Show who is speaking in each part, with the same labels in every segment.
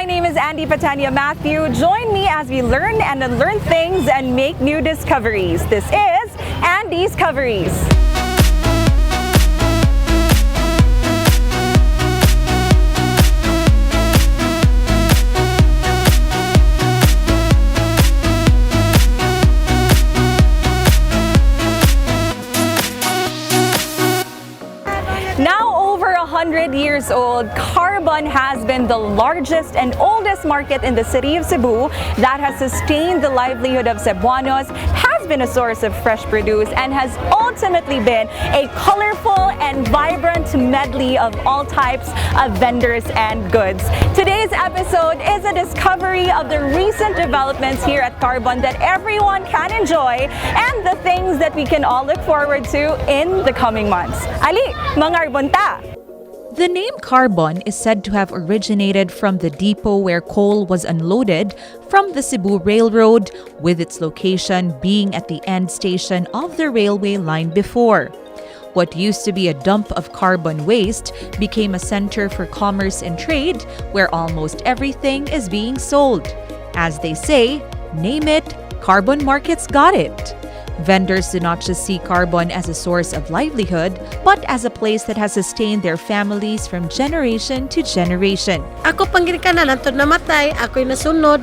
Speaker 1: name is Andi Pateña-Matheu. Join me as we learn and unlearn things and make new discoveries. This is AnDiscoveries. Now over 100 years old, 𝒂𝒏 has been the largest and oldest market in the city of Cebu that has sustained the livelihood of Cebuanos, has been a source of fresh produce, and has ultimately been a colorful and vibrant medley of all types of vendors and goods. Today's episode is a discovery of the recent developments here at 𝒂𝒏 that everyone can enjoy and the things that we can all look forward to in the coming months. Ali, mga arbonta!
Speaker 2: The name 𝒂𝒏 is said to have originated from the depot where coal was unloaded from the Cebu Railroad, with its location being at the end station of the railway line before. What used to be a dump of carbon waste became a center for commerce and trade, where almost everything is being sold. As they say, name it, carbon markets got it. Vendors do not just see 𝒂𝒏 as a source of livelihood, but as a place that has sustained their families from generation to generation.
Speaker 3: Ako panggirikanan, antod namatay, ako'y nasunod.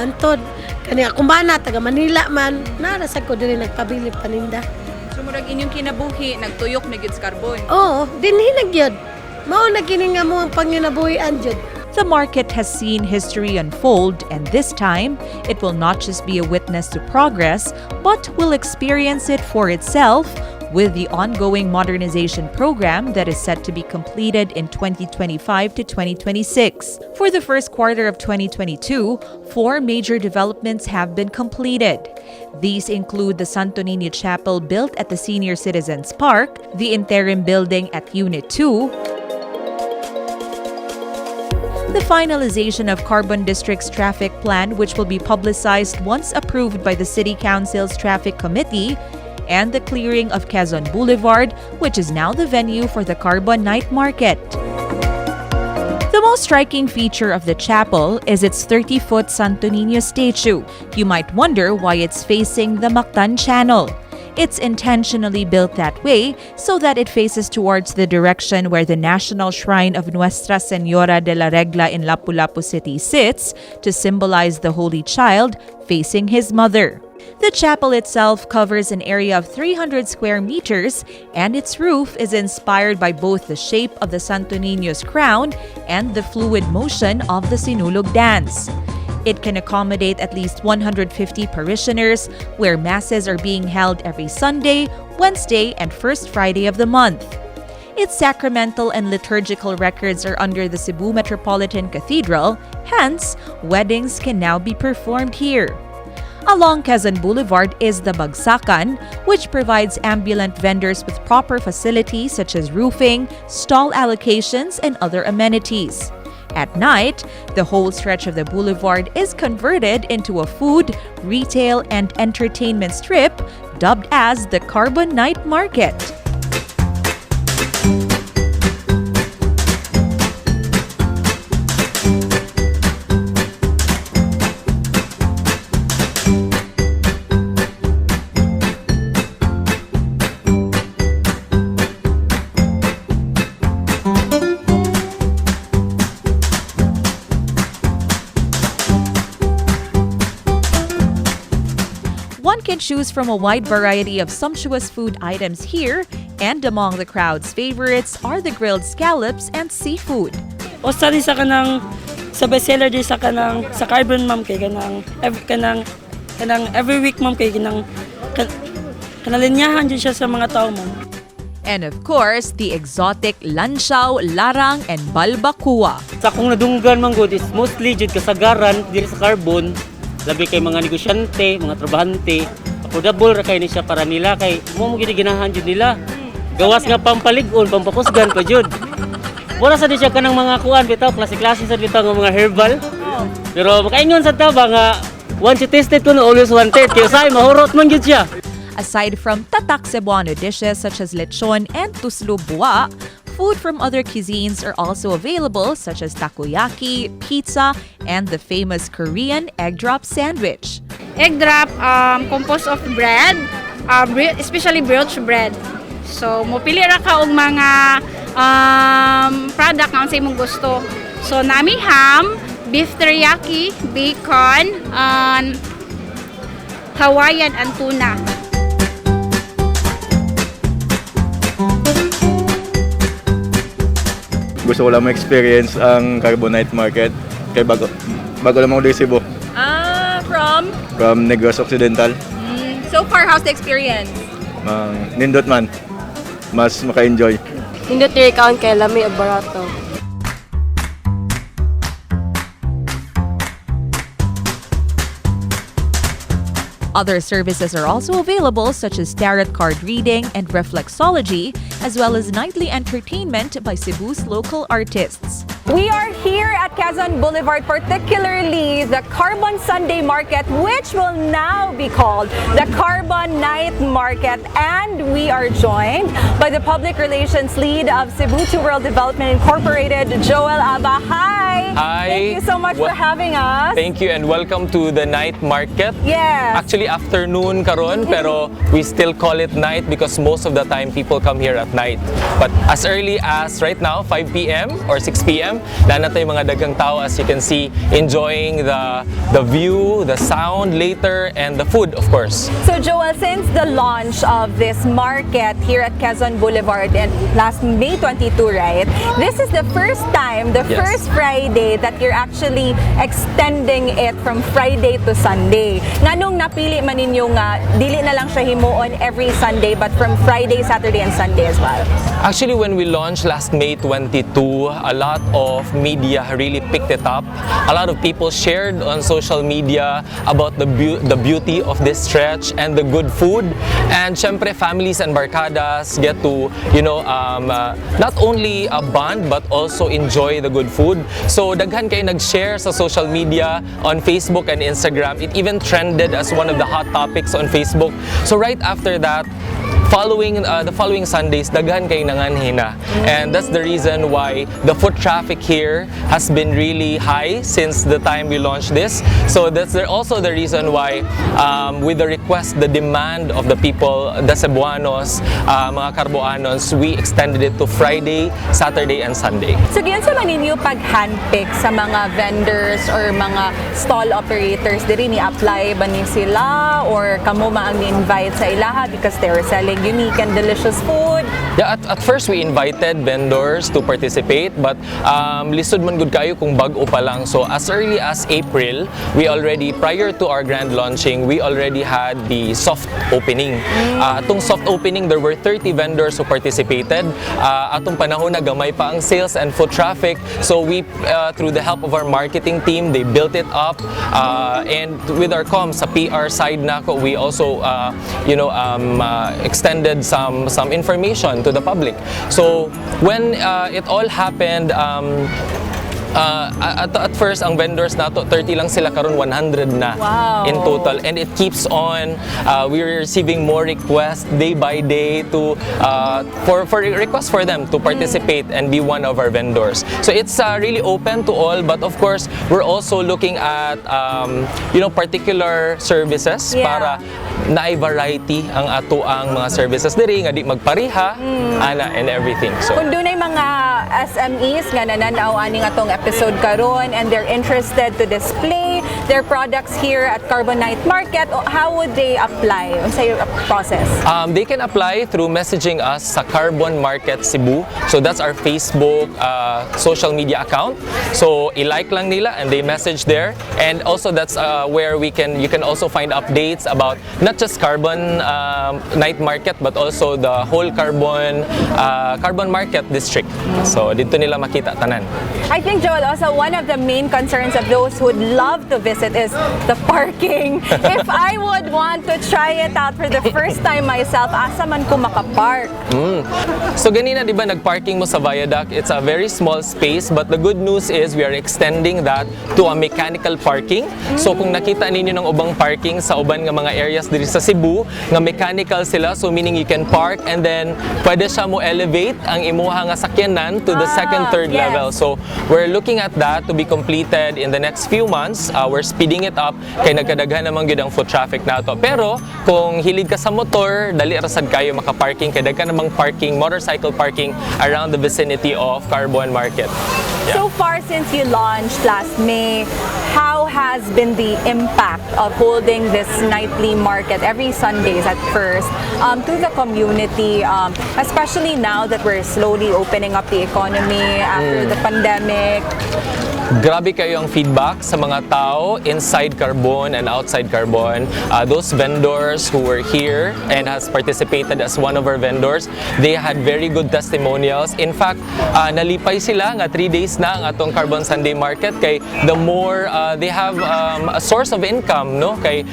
Speaker 3: Antod, kani akong bana, taga Manila man, narasa ko dili nagpabili paninda.
Speaker 1: Sumurag inyong kinabuhi, nagtuyok na gits carbon.
Speaker 3: Oo, dinhi nagyod. Mao na gini nga mo ang panginabuhian jud.
Speaker 2: The market has seen history unfold, and this time, it will not just be a witness to progress, but will experience it for itself with the ongoing modernization program that is set to be completed in 2025 to 2026. For the first quarter of 2022, 4 major developments have been completed. These include the Santo Niño Chapel built at the Senior Citizens Park, the Interim Building at Unit 2, the finalization of 𝒂𝒏 District's traffic plan, which will be publicized once approved by the City Council's Traffic Committee, and the clearing of Quezon Boulevard, which is now the venue for the 𝒂𝒏 Night Market. The most striking feature of the chapel is its 30-foot Santo Niño statue. You might wonder why it's facing the Mactan Channel. It's intentionally built that way so that it faces towards the direction where the National Shrine of Nuestra Señora de la Regla in Lapu-Lapu City sits, to symbolize the Holy Child facing his mother. The chapel itself covers an area of 300 square meters, and its roof is inspired by both the shape of the Santo Niño's crown and the fluid motion of the Sinulog dance. It can accommodate at least 150 parishioners, where masses are being held every Sunday, Wednesday, and first Friday of the month. Its sacramental and liturgical records are under the Cebu Metropolitan Cathedral, hence, weddings can now be performed here. Along Quezon Boulevard is the Bagsakan, which provides ambulant vendors with proper facilities such as roofing, stall allocations, and other amenities. At night, the whole stretch of the boulevard is converted into a food, retail, and entertainment strip dubbed as the 𝒂𝒏 Night Market. One can choose from a wide variety of sumptuous food items here, and among the crowd's favorites are the grilled scallops and seafood.
Speaker 4: O sa kanang sa bestseller di sa kanang sa 𝒂𝒏 ma'am kay kanang every week ma'am kay kanalinyahan din siya sa mga tao ma'am.
Speaker 2: And of course, the exotic lansaw, larang, and balbacoa.
Speaker 5: Sa akong nadunggan man good is mostly jud kasagaran diri sa carbon. Labi kay mga negosyante, mga trabahante, affordable ra kay ni siya para nila kay mo gid ginahan jud nila. Gawas nga pampalig-on, pampakusgan pa jud. Wala sa di siya kanang mga kuan bitaw, klase-klase sa bitaw nga mga herbal. Pero makaingon sa taba nga once you taste it, always wanted. Kaya say mahurot man jud siya.
Speaker 2: Aside from tatak Cebuano dishes such as lechon and tuslo buwa, Food from other cuisines are also available, such as takoyaki, pizza, and the famous Korean egg drop sandwich.
Speaker 6: Egg drop composed of bread, especially brioche bread. So mopili ra ka og mga product nga unsay imong gusto. So nami ham, beef teriyaki, bacon, Hawaiian and tuna.
Speaker 7: Gusto ko lang ma-experience ang Carbon Night Market kay bago lang ako dito Cebu. From Negros Occidental.
Speaker 1: So far, how's the experience?
Speaker 7: Nindot man. Mas maka-enjoy.
Speaker 8: Nindot diri kaon kay lami ug barato.
Speaker 2: Other services are also available, such as tarot card reading and reflexology, as well as nightly entertainment by Cebu's local artists.
Speaker 1: We are here at Quezon Boulevard, particularly the Carbon Sunday Market, which will now be called the Carbon Night Market. And we are joined by the Public Relations Lead of Cebu to World Development Incorporated, Joel Aba. Hi!
Speaker 9: Hi!
Speaker 1: Thank you so much for having us.
Speaker 9: Thank you and welcome to the night market.
Speaker 1: Yes.
Speaker 9: Actually, afternoon karon, pero we still call it night because most of the time people come here at night. But as early as right now, 5 p.m. or 6 p.m., na tayo mga daghang tao, as you can see, enjoying the view, the sound later, and the food, of course.
Speaker 1: So Joel, since the launch of this market here at Quezon Boulevard and last May 22, right? This is the first time, the
Speaker 9: Yes.
Speaker 1: first Friday that you're actually extending it from Friday to Sunday. Nganong napili man ninyo nga, dili na lang siya himuon every Sunday but from Friday, Saturday, and Sunday as well?
Speaker 9: Actually, when we launched last May 22, a lot of media really picked it up. A lot of people shared on social media about the beauty of this stretch and the good food. And syempre, families and barkadas get to, not only bond but also enjoy the good food. So daghan kayo nag-share sa social media on Facebook and Instagram. It even trended as one of the hot topics on Facebook. So right after that, the following Sundays, daghan kay nanganhina. And that's the reason why the foot traffic here has been really high since the time we launched this. So that's also the reason why, with the request, the demand of the people, the Cebuanos, mga Carboanos, we extended it to Friday, Saturday, and Sunday.
Speaker 1: So diyan sa maninyo pag-handpick sa mga vendors or mga stall operators, diri ni-apply ba ni sila or kamo maang ni-invite sa ilaha because they were selling unique and delicious food?
Speaker 9: Yeah, at first we invited vendors to participate, but lisod man gud kayo kung bag-o pa lang. So as early as April, prior to our grand launching, we already had the soft opening. Atong soft opening, there were 30 vendors who participated. Atong panahon na gamay pa ang sales and foot traffic. So we, through the help of our marketing team, they built it up. And with our comms, sa PR side nako, we also, extended some information to the public. So when it all happened, at first ang vendors nato 30 lang sila, karon 100 na.
Speaker 1: Wow.
Speaker 9: In total, and it keeps on. We're receiving more requests day by day to for requests for them to participate and be one of our vendors. So it's really open to all, but of course we're also looking at particular services para naay variety ang ato ang mga services diri nga di magpariha ana and everything. So
Speaker 1: kung dunay mga SMEs nga nananaw aning atong episode karon and they're interested to display their products here at Carbon Night Market, how would they apply? Unsay process?
Speaker 9: They can apply through messaging us sa Carbon Market Cebu. So that's our Facebook social media account. So i-like lang nila and they message there. And also that's where you can also find updates about not just Carbon Night Market but also the whole Carbon Market District. So dito nila makita tanan.
Speaker 1: I think, Joel, also one of the main concerns of those who would love to visit is the parking. If I would want to try it out for the first time myself, asa man ko makapark?
Speaker 9: So ganina, di ba, nag-parking mo sa viaduct, it's a very small space, but the good news is we are extending that to a mechanical parking. So kung nakita ninyo ng ubang parking sa uban nga mga areas diri sa Cebu, nga mechanical sila, so meaning you can park and then pwede siya mo elevate ang imuha nga sakyanan to the second, third
Speaker 1: yes.
Speaker 9: level. So we're looking at that to be completed in the next few months. We're speeding it up kay nagkadaghan naman gyud ang foot traffic nato. Pero kung hilig ka sa motor, dali ra sad kayo makaparking kay daghan namang parking, motorcycle parking around the vicinity of Carbon Market.
Speaker 1: So far since you launched last May, how has been the impact of holding this nightly market every Sundays at first to the community, especially now that we're slowly opening up the economy after the pandemic?
Speaker 9: Grabe kayo ang feedback sa mga tao inside Carbon and outside Carbon. Those vendors who were here and has participated as one of our vendors, they had very good testimonials. In fact, nalipay sila nga 3 days na ang atong Carbon Sunday Market kay the more they have a source of income, no? Kay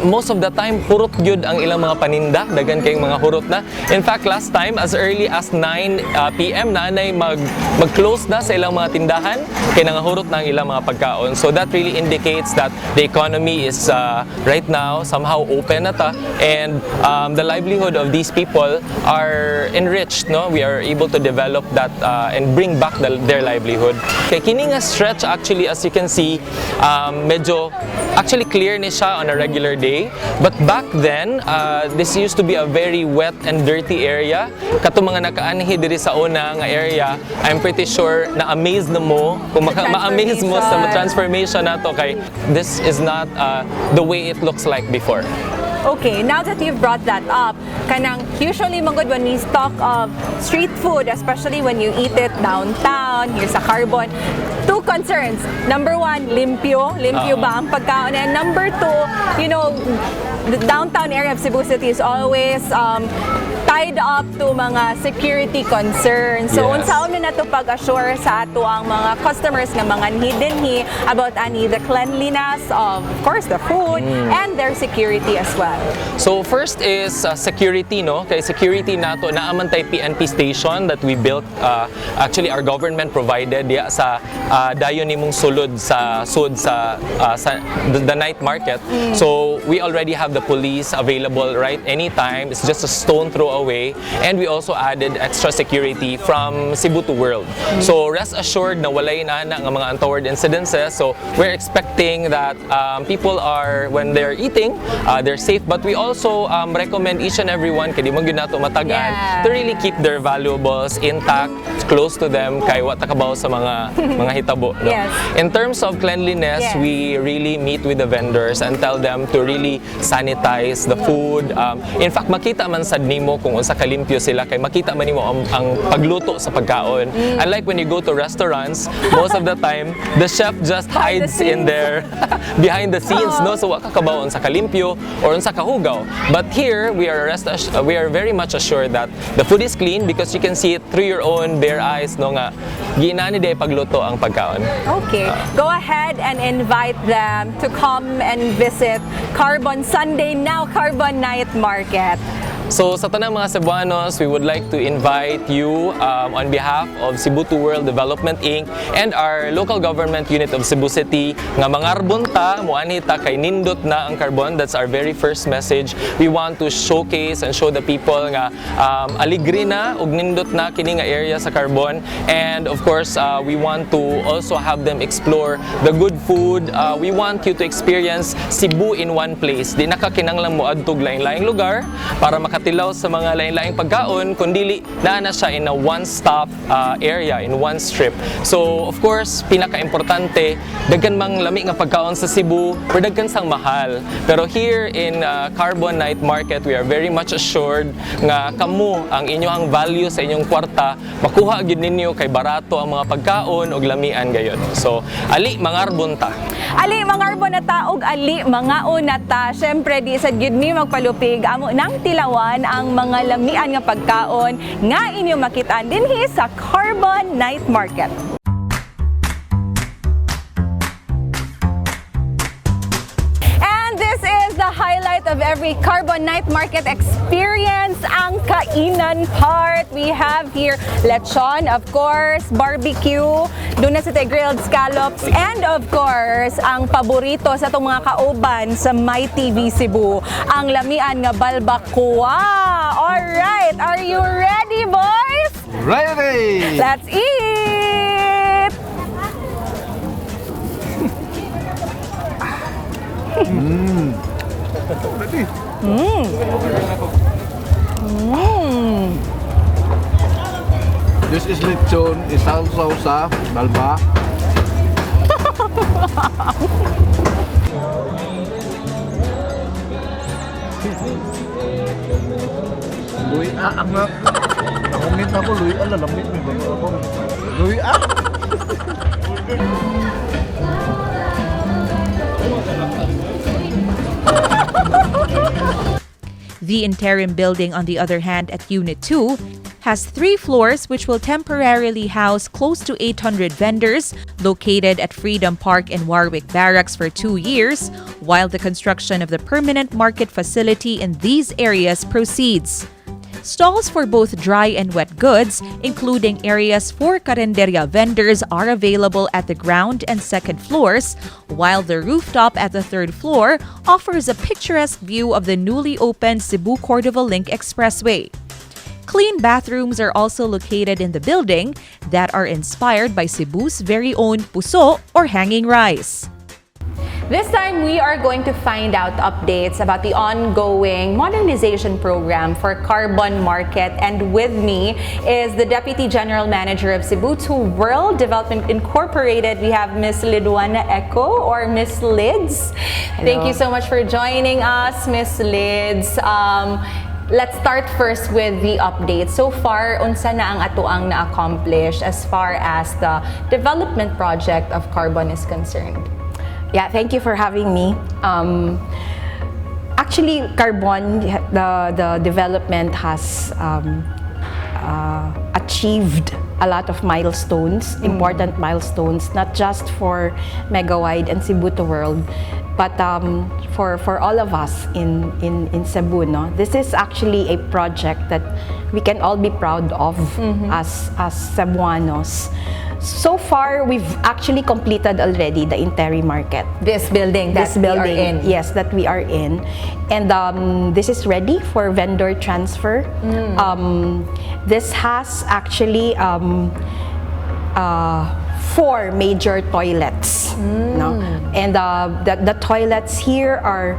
Speaker 9: most of the time hurot gyud ang ilang mga paninda, dagan kayong mga hurot na. In fact, last time as early as 9 PM na anay mag-close na sa ilang mga tindahan kay nangahurot na ang ilang mga pagkaon. So that really indicates that the economy is right now somehow open na ta, and the livelihood of these people are enriched, no? We are able to develop that and bring back their livelihood. Kay kini nga stretch, actually, as you can see, medyo actually clear ni siya on a regular day, but back then this used to be a very wet and dirty area. Kato mga nakaanhi diri sa una nga area, I'm pretty sure na amazed na mo kung ma-amaze mo sa transformation nato kay this is not the way it looks like before.
Speaker 1: Okay, now that you've brought that up, kanang usually magod when we talk of street food, especially when you eat it downtown, here sa Carbon, two concerns. Number one, limpyo ba ang pagkaon? And number two, you know, the downtown area of Cebu City is always tied up to mga security concerns. So,
Speaker 9: Yes.
Speaker 1: unsaon man nato pag-assure sa ato ang mga customers nga mga dinhi about the cleanliness of course, the food and their security as well.
Speaker 9: So first is security, no? Kay security nato naaman tay PNP station that we built, actually our government provided diya sa dayon nimong sulod sa the night market. So we already have the police available right anytime. It's just a stone throw away, and we also added extra security from Cebu to World. So rest assured na walay na nga mga untoward incidences. So we're expecting that people are, when they're eating, they're safe, but we also recommend each and every one kay di mo gyud nato matagaan to really keep their valuables intact, close to them kay wa takabaw sa mga hitabo, no?
Speaker 1: Yes.
Speaker 9: In terms of cleanliness,
Speaker 1: Yes.
Speaker 9: we really meet with the vendors and tell them to really sanitize the food. In fact, makita man sad nimo kung unsa kalimpyo sila kay makita man nimo ang pagluto sa pagkaon. Unlike when you go to restaurants, most of the time the chef just hides in there behind the scenes, no? So wa ka kabaw unsa kalimpyo or unsa kahugaw. But here we are very much assured that the food is clean because you can see it through your own bare eyes, no, nga ginani day pagluto ang pagkaon.
Speaker 1: Okay, go ahead and invite them to come and visit Carbon Sunday, now Carbon Night Market.
Speaker 9: So sa tanang mga Cebuanos, we would like to invite you on behalf of Cebu to World Development Inc. and our local government unit of Cebu City nga mangarbon ta, muani ta kay nindot na ang carbon. That's our very first message. We want to showcase and show the people nga aligri na ug nindot na kini nga area sa carbon, and of course we want to also have them explore the good food. We want you to experience Cebu in one place. Di nakakinanglang mo adtog laing-laing lugar para makatilaw sa mga lain-laing pagkaon, kundi na siya in a one-stop area, in one strip. So, of course, pinaka-importante, daghan mang lami nga pagkaon sa Cebu, pero daghan sang mahal. Pero here in Carbon Night Market, we are very much assured nga kamo ang inyong value sa inyong kwarta, makuha gyud ninyo kay barato ang mga pagkaon ug lamian gayon. So, ali mangarbon ta.
Speaker 1: Ali mangarbon na ta og ali mangaon na ta. Syempre di sad gyud mi magpalupig amo nang tilawan ang mga lamian nga pagkaon nga inyo makitaan dinhi sa Carbon Night Market. of every Carbon Night Market experience, ang kainan part. We have here lechon, of course, barbecue, doon na sa grilled scallops, and of course, ang paborito sa itong mga kauban sa My TV Cebu, ang lamian nga balbacoa. Alright, are you ready, boys?
Speaker 10: Ready!
Speaker 1: Let's eat!
Speaker 10: This is lechon, isaw-saw sa balba. Luy ang nga. Nakungit ako, luy ang lalamit mo ba ako? Luy
Speaker 2: The Interim Building, on the other hand, at Unit 2, has 3 floors which will temporarily house close to 800 vendors located at Freedom Park and Warwick Barracks for 2 years, while the construction of the permanent market facility in these areas proceeds. Stalls for both dry and wet goods, including areas for karinderya vendors, are available at the ground and second floors, while the rooftop at the 3rd floor offers a picturesque view of the newly opened Cebu-Cordova Link Expressway. Clean bathrooms are also located in the building that are inspired by Cebu's very own puso or hanging rice.
Speaker 1: This time, we are going to find out updates about the ongoing modernization program for Carbon Market. And with me is the Deputy General Manager of Cebu 𝒂𝒏 Development Incorporated. We have Ms. Liduana Eco, or Ms. Lids. Thank you so much for joining us, Ms. Lids. Let's start first with the update. So far, unsa na ang atuang na-accomplish as far as the development project of Carbon is concerned?
Speaker 11: Yeah, thank you for having me. Actually, Carbon, the development has achieved a lot of milestones, important milestones, not just for Megawide and Cebu to World, but for all of us in Cebu. No? This is actually a project that we can all be proud of as Cebuanos. So far, we've actually completed already the interim market.
Speaker 1: This building that we are in.
Speaker 11: Yes, that we are in. And this is ready for vendor transfer. This has actually 4 major toilets. No? And the toilets here are,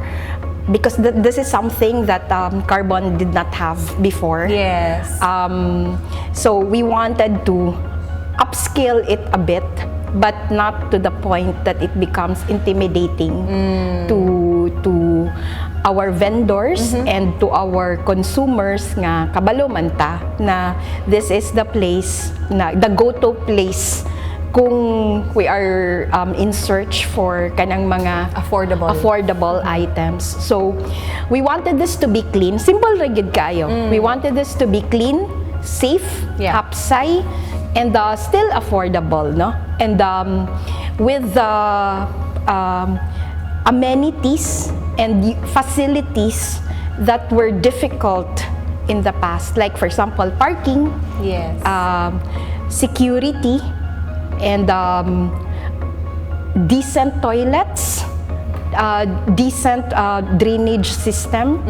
Speaker 11: because this is something that Carbon did not have before.
Speaker 1: Yes.
Speaker 11: So we wanted to upscale it a bit, but not to the point that it becomes intimidating to our vendors and to our consumers nga kabalo man ta na this is the place, na the go-to place kung we are in search for kanang mga affordable items. So we wanted this to be clean, simple ra gyud kayo. We wanted this to be clean, safe, hapsay, and still affordable, no? And with the amenities and facilities that were difficult in the past, like for example, parking, security, and decent toilets, decent drainage system,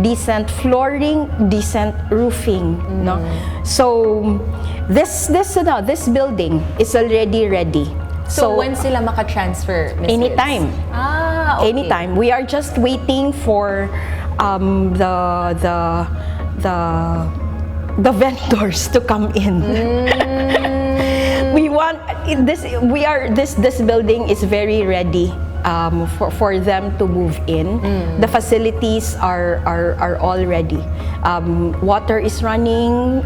Speaker 11: decent flooring, decent roofing. No, so this building is already ready.
Speaker 1: So when sila maka-transfer, Ms.
Speaker 11: Anytime.
Speaker 1: Lids? Okay.
Speaker 11: Anytime. We are just waiting for the vendors to come in. We want this. This building is very ready for them to move in. The facilities are all ready. Water is running.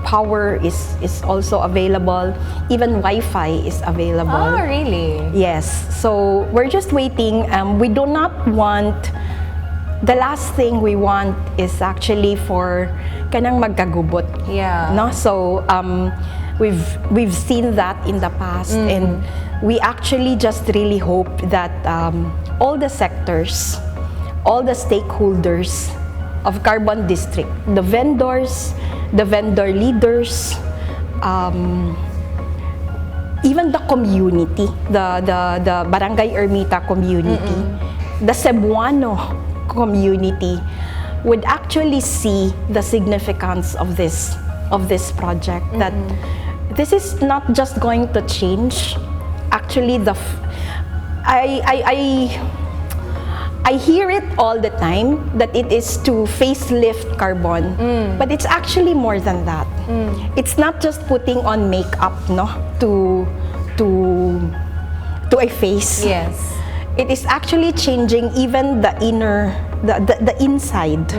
Speaker 11: Power is also available. Even Wi-Fi is available.
Speaker 1: Oh, really?
Speaker 11: Yes. So we're just waiting. We do not want. The last thing we want is actually for kanang magkagubot.
Speaker 1: Yeah.
Speaker 11: No. So we've seen that in the past, and we actually just really hope that all the sectors all the stakeholders of Carbon District, the vendors, the vendor leaders, even the community, the Barangay Ermita community, the Cebuano community would actually see the significance of this project. That this is not just going to change. Actually, I hear it all the time that it is to facelift Carbon, but it's actually more than that. It's not just putting on makeup, no, to a face.
Speaker 1: Yes.
Speaker 11: It is actually changing even the inner, the inside.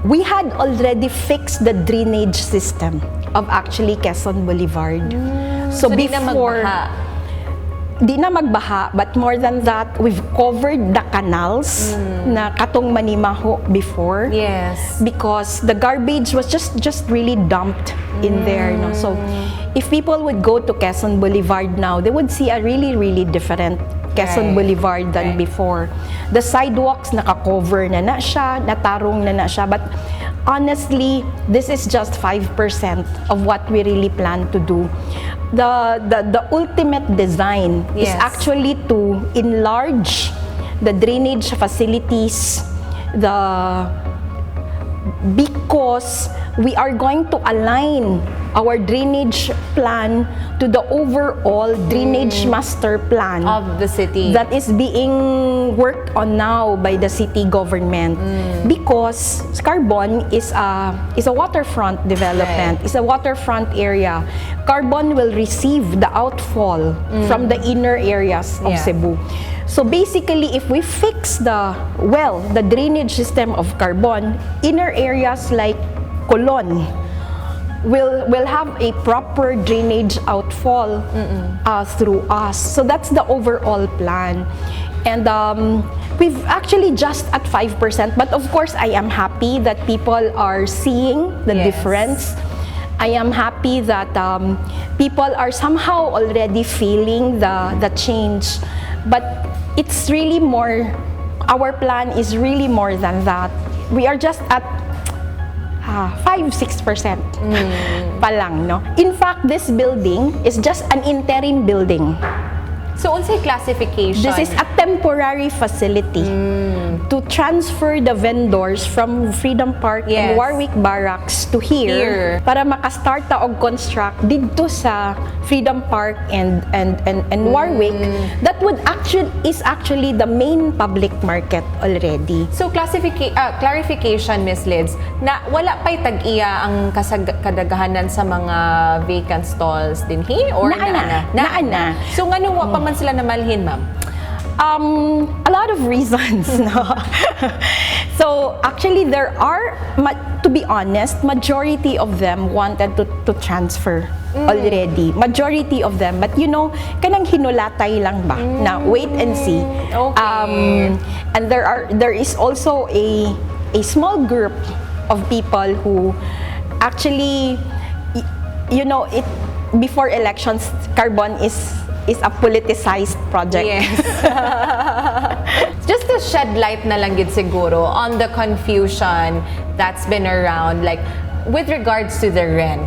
Speaker 11: We had already fixed the drainage system of actually Quezon Boulevard. So before, di na magbaha, but more than that, we've covered the canals na katong Manimaho before.
Speaker 1: Yes.
Speaker 11: Because the garbage was just really dumped in there. No? So if people would go to Quezon Boulevard now, they would see a really, really different Quezon Boulevard than before. The sidewalks naka-cover na siya, natarong na siya, but honestly, this is just 5% of what we really plan to do. The ultimate design is actually to enlarge the drainage facilities, because we are going to align our drainage plan to the overall drainage master plan
Speaker 1: of the city
Speaker 11: that is being worked on now by the city government. Because Carbon is a waterfront development, is a waterfront area. Carbon will receive the outfall from the inner areas of Cebu. So basically, if we fix the drainage system of Carbon, inner areas like Colon will have a proper drainage outfall through us. So that's the overall plan. And we've actually just at 5%, but of course I am happy that people are seeing the difference. I am happy that people are somehow already feeling the change. But it's really more, our plan is really more than that. We are just at 5-6% pa lang, no? In fact, this building is just an interim building.
Speaker 1: So, unsay classification?
Speaker 11: This is a temporary facility to transfer the vendors from Freedom Park and Warwick Barracks to here para makastart ta og construct dito sa Freedom Park and Warwick. That would actually the main public market already.
Speaker 1: So clarification, Ms. Lids, na wala pa'y tag-iya ang kadaghanan sa mga vacant stalls dinhi or naana? So ngano wa pa man sila namalhin, ma'am?
Speaker 11: A lot of reasons, no? So actually there are, to be honest, majority of them wanted to transfer already. Majority of them, but you know, kanang hinulatay lang ba na wait and see.
Speaker 1: Okay.
Speaker 11: And there is also a small group of people who actually, you know, before elections, Carbon is a politicized project.
Speaker 1: Yes. Just to shed light na lang gid siguro on the confusion that's been around, like with regards to the rent,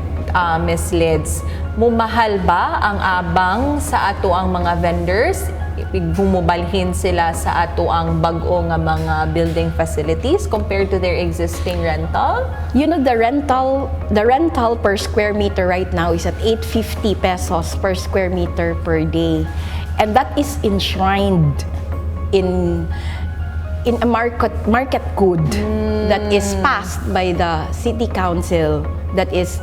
Speaker 1: Ms. Lids, mumahal ba ang abang sa ato ang mga vendors? Bumubalhin sila sa ato ang bag-o nga mga building facilities compared to their existing rental?
Speaker 11: You know, the rental per square meter right now is at 850 pesos per square meter per day. And that is enshrined in a market code that is passed by the city council. That's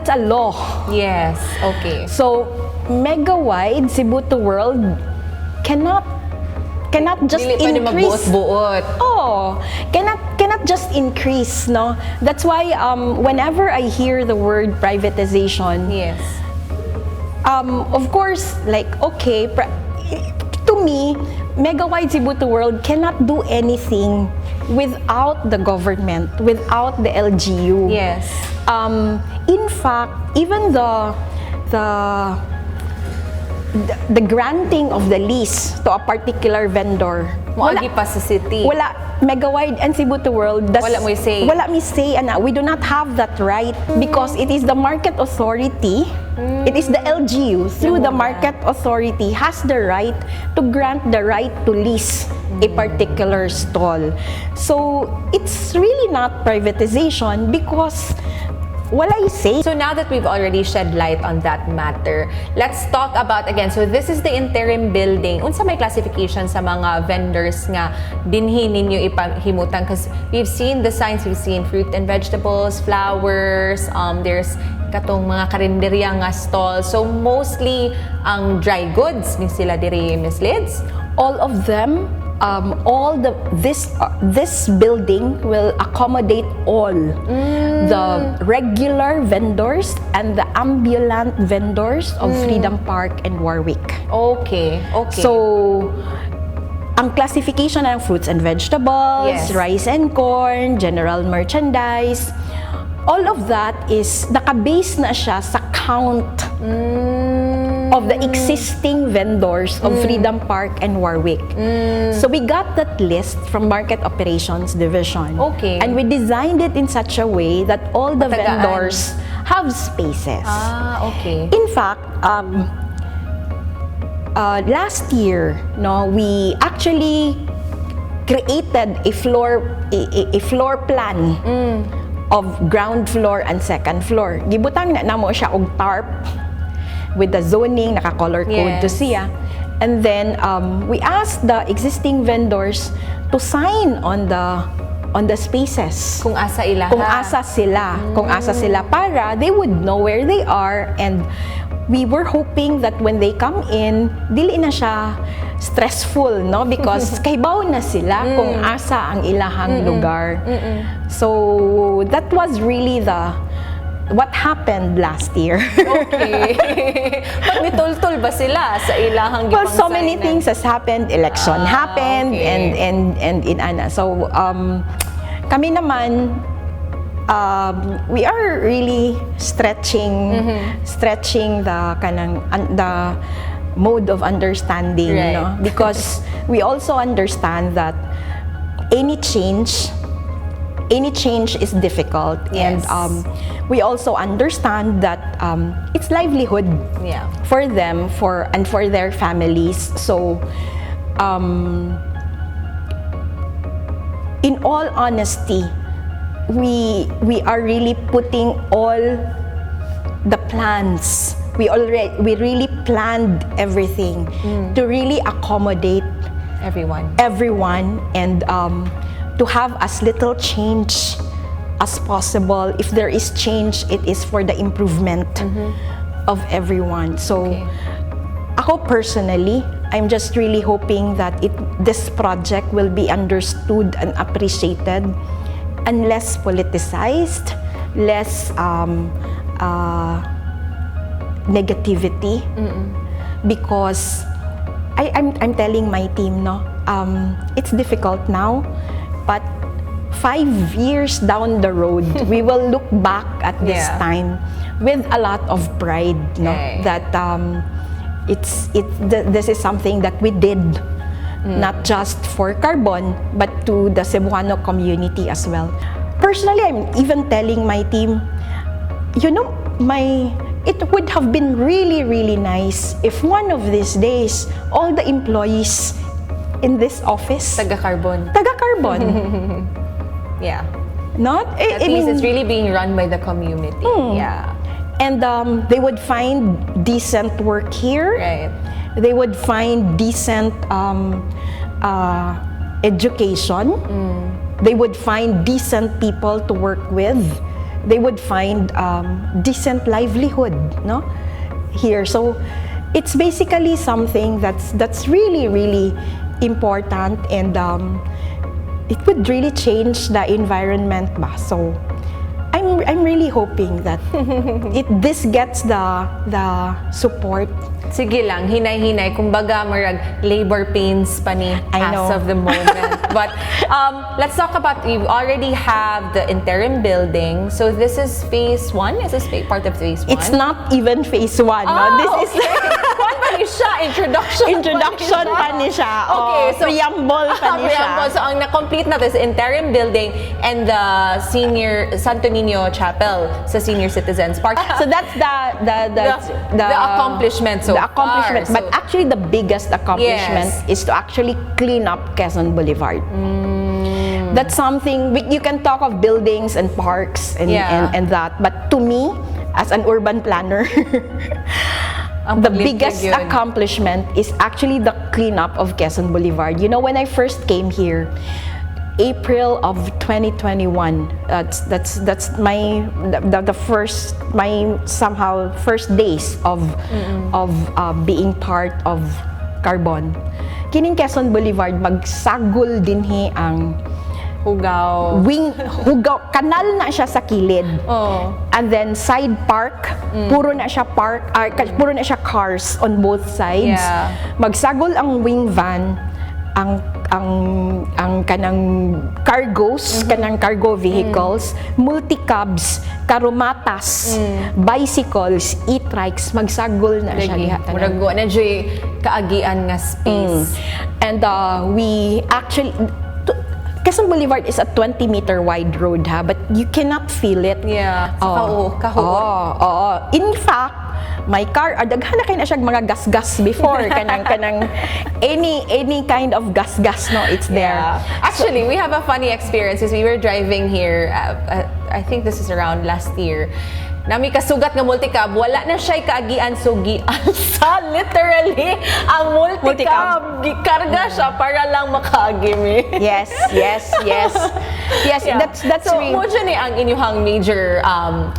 Speaker 11: a law.
Speaker 1: Yes, okay.
Speaker 11: So mega-wide Cebu to World cannot just increase. Cannot just increase, no? That's why whenever I hear the word privatization, of course, like, okay, to me, mega-wide Cebu to World cannot do anything without the government, without the LGU.
Speaker 1: Yes.
Speaker 11: In fact, even the the granting of the lease to a particular vendor.
Speaker 1: Moagi pa sa city.
Speaker 11: Wala, Megawide and Cebu to World.
Speaker 1: Wala mo say.
Speaker 11: Wala mi say, ana. We do not have that right because it is the market authority, it is the LGU through the market authority has the right to grant the right to lease a particular stall. So it's really not privatization because wala say.
Speaker 1: So now that we've already shed light on that matter, let's talk about again. So this is the interim building. Unsa may classification sa mga vendors nga dinhi ninyo ipahimutan? Because we've seen the signs, we've seen fruit and vegetables, flowers, there's katong mga karinderya nga stall. So mostly ang dry goods ni sila diri, Miss Lids?
Speaker 11: All of them. This building will accommodate all the regular vendors and the ambulant vendors of Freedom Park and Warwick.
Speaker 1: Okay.
Speaker 11: So, ang classification ng fruits and vegetables, rice and corn, general merchandise, all of that is nakabase na siya sa count of the existing vendors of Freedom Park and Warwick. So we got that list from Market Operations Division.
Speaker 1: Okay.
Speaker 11: And we designed it in such a way that all the vendors have spaces.
Speaker 1: Okay.
Speaker 11: In fact, last year, we actually created a floor plan of ground floor and second floor. Gibutang na namo siya og tarp with the zoning, naka-color code to siya. And then we asked the existing vendors to sign on the spaces.
Speaker 1: Kung asa ila.
Speaker 11: Kung asa sila. Kung asa sila para they would know where they are, and we were hoping that when they come in, dili na siya stressful, no? Because kaybaw na sila kung asa ang ilahang lugar. So that was really what happened last year.
Speaker 1: Okay. Magmitultul ba sila sa ilahang
Speaker 11: Well, so many
Speaker 1: gipang-signan?
Speaker 11: things has happened. Election happened,
Speaker 1: okay.
Speaker 11: and in ana. So kami naman, we are really stretching the mode of understanding,
Speaker 1: Right.
Speaker 11: no? Because we also understand that any change is difficult,
Speaker 1: Yes.
Speaker 11: and we also understand that it's livelihood for them, for their families. So in all honesty, we are really putting all the plans. We really planned everything to really accommodate
Speaker 1: everyone,
Speaker 11: and to have as little change as possible. If there is change, it is for the improvement of everyone. So, ako personally, I'm just really hoping that this project will be understood and appreciated, and less politicized, less negativity. Because I'm telling my team, it's difficult now, but 5 years down the road, we will look back at this time with a lot of pride, that this is something that we did, not just for Carbon, but to the Cebuano community as well. Personally, I'm even telling my team, it would have been really, really nice if one of these days, all the employees in this office,
Speaker 1: taga-Carbon. Yeah. At least it's really being run by the community. Yeah.
Speaker 11: And they would find decent work here.
Speaker 1: Right.
Speaker 11: They would find decent education. They would find decent people to work with. They would find decent livelihood, here. So it's basically something that's really, really important, and it would really change the environment ba. So I'm really hoping that this gets the support.
Speaker 1: Sige lang, hinay-hinay. Kumbaga, marag labor pains pa ni
Speaker 11: I know.
Speaker 1: as of the moment. But let's talk about, we already have the interim building. So this is phase 1? Is this part of phase 1?
Speaker 11: It's not even phase 1.
Speaker 1: Oh,
Speaker 11: This is
Speaker 1: Kuwan ba ni siya, introduction
Speaker 11: pa ni siya.
Speaker 1: Okay, so
Speaker 11: preamble pa ni siya.
Speaker 1: preamble. So ang na-complete na is Interim Building and the Santo Niño Chapel sa Senior Citizens Park.
Speaker 11: So that's the
Speaker 1: accomplishment so
Speaker 11: the accomplishment.
Speaker 1: far.
Speaker 11: But actually the biggest accomplishment is to actually clean up Quezon Boulevard. That's something you can talk of buildings and parks and that, but to me as an urban planner the biggest accomplishment is actually the cleanup of Quezon Boulevard. You know, when I first came here, April of 2021, that's my first days of being part of Carbon. Kining Quezon Boulevard magsagol dinhi ang
Speaker 1: Hugaw.
Speaker 11: Kanal na siya sa kilid. And then side park, puro na siya cars on both sides. Magsagol ang wing van, ang kanang cargos, kanang cargo vehicles, multi-cabs, karumatas, bicycles, e-trikes, magsagol na siya diha.
Speaker 1: Murago na joy kaagian nga space.
Speaker 11: And we actually Quezon Boulevard is a 20-meter wide road but you cannot feel it. In fact, my car, daghan na kayo na siya mga gas-gas before kanang any kind of gas-gas, no, it's there.
Speaker 1: Actually, we have a funny experience as we were driving here. I think this is around last year. Nami kasugat nga multicab, wala na siya kaagian sugian sa literally ang multicab gikarga siya para lang makaagimi.
Speaker 11: Yes. That's
Speaker 1: so
Speaker 11: real.
Speaker 1: mo ni ang inyuhang major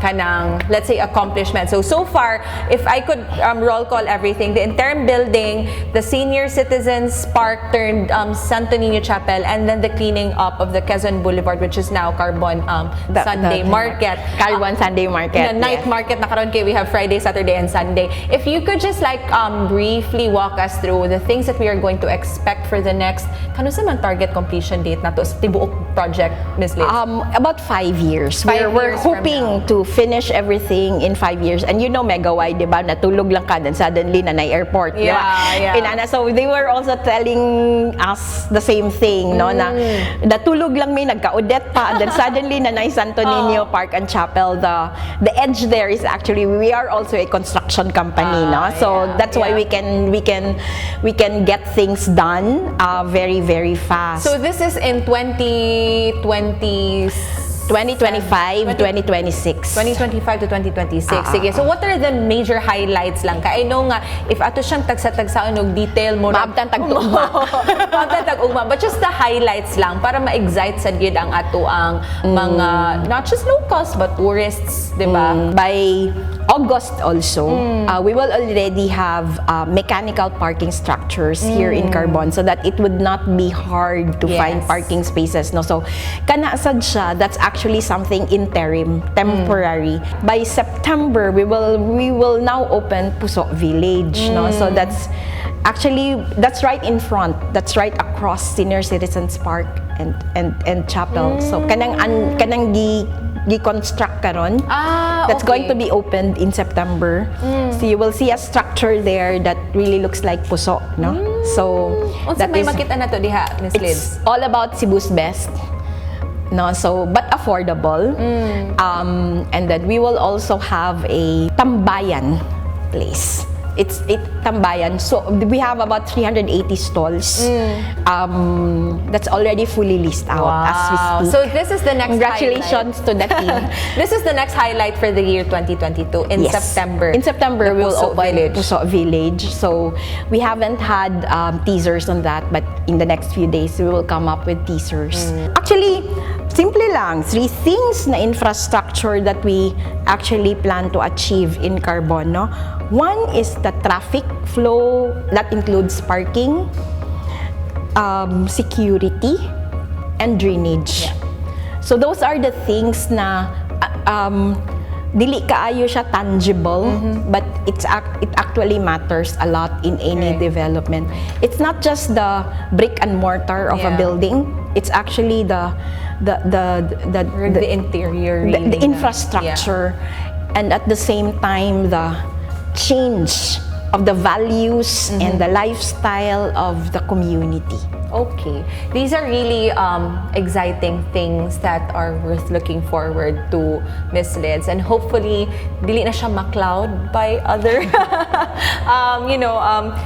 Speaker 1: kanang let's say accomplishment. So far, if I could roll call everything, the Interim Building, the Senior Citizens Park turned Santo Niño Chapel, and then the cleaning up of the Quezon Boulevard, which is now Carbon Sunday Market.
Speaker 11: Carbon Sunday Market.
Speaker 1: Night market na karon kay we have Friday, Saturday, and Sunday. If you could just like briefly walk us through the things that we are going to expect for the next, kano sa man target completion date na to sa tibuok project, Ms. Liz?
Speaker 11: About 5 years.
Speaker 1: 5
Speaker 11: We're
Speaker 1: years from
Speaker 11: hoping to finish everything in 5 years. And you know, Megawai, di ba? Natulog lang ka, then suddenly na airport, di ba? So they were also telling us the same thing, no? Na natulog lang may nagka-Odette pa, and then suddenly na Santo Niño Park and Chapel. The edge there is actually, we are also a construction company, no? So that's why we can get things done very, very fast.
Speaker 1: So this is in
Speaker 11: 2025, 2026.
Speaker 1: 2025 to 2026. Sige, so what are the major highlights lang? Kaya I know nga, if ato siyang tagsa-tagsaon og detail mo,
Speaker 11: maabtan tag-ugma.
Speaker 1: But just the highlights lang para ma-excite sa gid ang ato ang mga, not just locals, but tourists, di ba?
Speaker 11: By August also, we will already have mechanical parking structures here in Carbon so that it would not be hard to find parking spaces, no? So, kana sad siya, that's actually something interim, temporary. By September, we will now open Puso Village, no? So that's right in front. That's right across Senior Citizens Park and Chapel. So kanang gi-construct karon. That's going to be opened in September. So you will see a structure there that really looks like Puso, no? So
Speaker 1: that may makita na to diha, Ms. Liz.
Speaker 11: It's all about Cebu's best. No, so but affordable. And then we will also have a tambayan place. It's tambayan. So we have about 380 stalls. That's already fully leased out as we speak.
Speaker 1: So this is the next
Speaker 11: Congratulations to the team.
Speaker 1: This is the next highlight for the year 2022 in September.
Speaker 11: In September, we will open Puso Village. So we haven't had teasers on that, but in the next few days, we will come up with teasers. Actually, simple lang. 3 things na infrastructure that we actually plan to achieve in Carbon, no? One is the traffic flow that includes parking, security, and drainage. So those are the things na dili kaayo siya tangible, but it actually matters a lot in any development. It's not just the brick and mortar of a building. It's actually the
Speaker 1: interior,
Speaker 11: the infrastructure, and at the same time the change values and the lifestyle of the community.
Speaker 1: Okay. These are really exciting things that are worth looking forward to, Miss Lids. And hopefully, dili na siya ma-cloud by other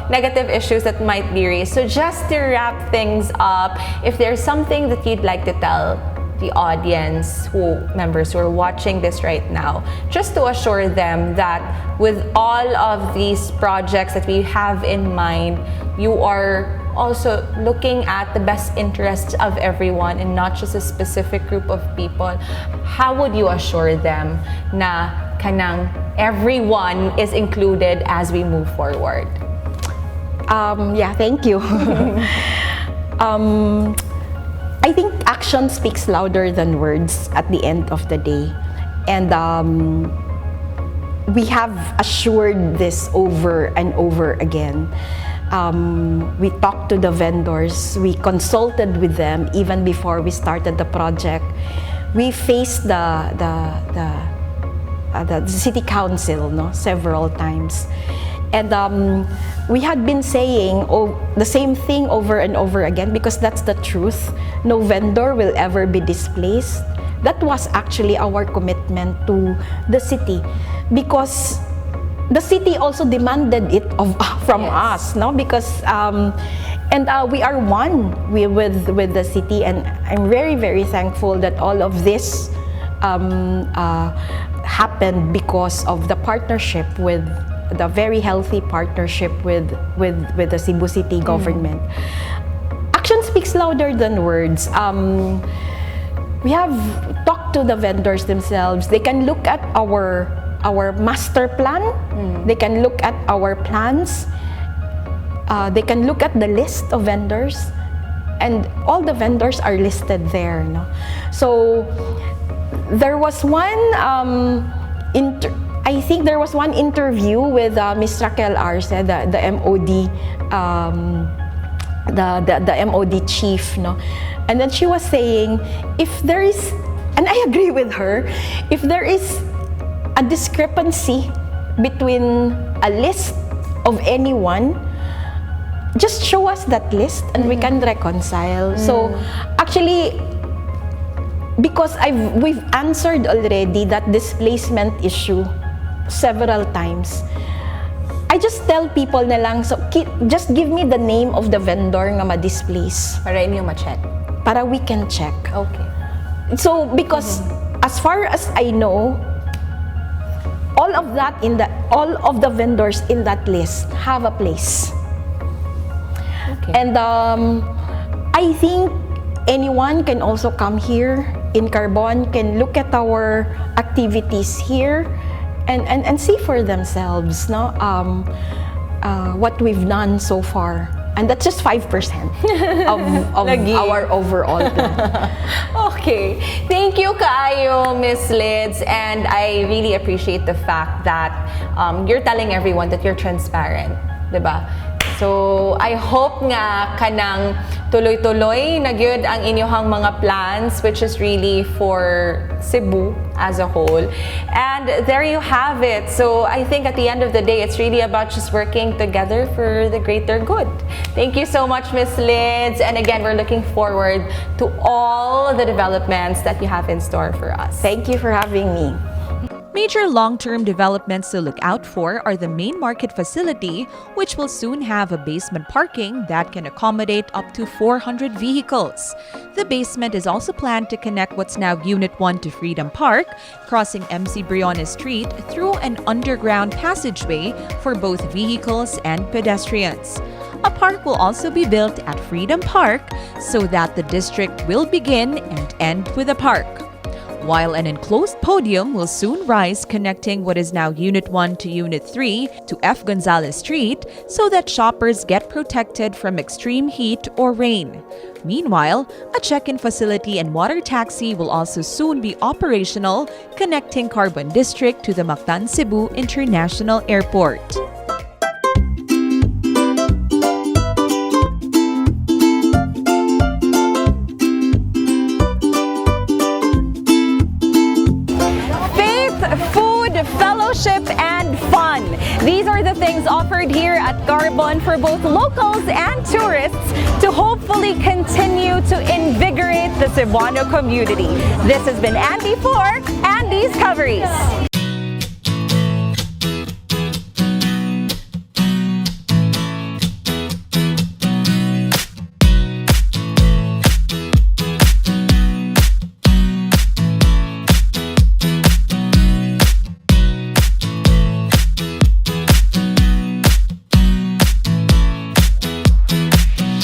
Speaker 1: negative issues that might be raised. So just to wrap things up, if there's something that you'd like to tell the audience, members who are watching this right now, just to assure them that with all of these projects that we have in mind, you are also looking at the best interests of everyone and not just a specific group of people. How would you assure them na kanang everyone is included as we move forward?
Speaker 11: Yeah, thank you. I think action speaks louder than words at the end of the day. And we have assured this over and over again. We talked to the vendors, we consulted with them even before we started the project. We faced the city council several times. And we had been saying the same thing over and over again because that's the truth. No vendor will ever be displaced. That was actually our commitment to the city because the city also demanded it from us, because we are one with the city, and I'm very, very thankful that all of this happened because of the partnership with the very healthy partnership with the Cebu City government. Action speaks louder than words. We have talked to the vendors themselves. They can look at our master plan. They can look at our plans. They can look at the list of vendors, and all the vendors are listed there. So there was one I think there was one interview with Ms. Raquel Arce, the MOD, the MOD chief, and then she was saying, if there is, and I agree with her, if there is a discrepancy between a list of anyone, just show us that list and we can reconcile. So actually, because we've answered already that displacement issue several times, I just tell people na lang, so just give me the name of the vendor nga ma-displace.
Speaker 1: Para inyo ma-check.
Speaker 11: Para we can check.
Speaker 1: Okay.
Speaker 11: So because as far as I know, all of the vendors in that list have a place. Okay. And I think anyone can also come here in Carbon, can look at our activities here and see for themselves what we've done so far. And that's just 5% of our overall plan.
Speaker 1: Okay. Thank you, kaayo, Miss Lids. And I really appreciate the fact that you're telling everyone that you're transparent. Diba? So, I hope nga kanang tuloy-tuloy na gyud ang inyong mga plans, which is really for Cebu as a whole. And there you have it. So, I think at the end of the day, it's really about just working together for the greater good. Thank you so much, Miss Lids. And again, we're looking forward to all the developments that you have in store for us.
Speaker 11: Thank you for having me.
Speaker 2: Major long-term developments to look out for are the main market facility, which will soon have a basement parking that can accommodate up to 400 vehicles. The basement is also planned to connect what's now Unit 1 to Freedom Park, crossing MC Briones Street through an underground passageway for both vehicles and pedestrians. A park will also be built at Freedom Park so that the district will begin and end with a park, while an enclosed podium will soon rise connecting what is now Unit 1 to Unit 3 to F. Gonzalez Street so that shoppers get protected from extreme heat or rain. Meanwhile, a check-in facility and water taxi will also soon be operational, connecting Carbon District to the Mactan Cebu International Airport.
Speaker 1: Food, fellowship, and fun. These are the of things offered here at Carbon for both locals and tourists to hopefully continue to invigorate the Cebuano community. This has been Andi for 𝒍𝒐𝒻𝒂.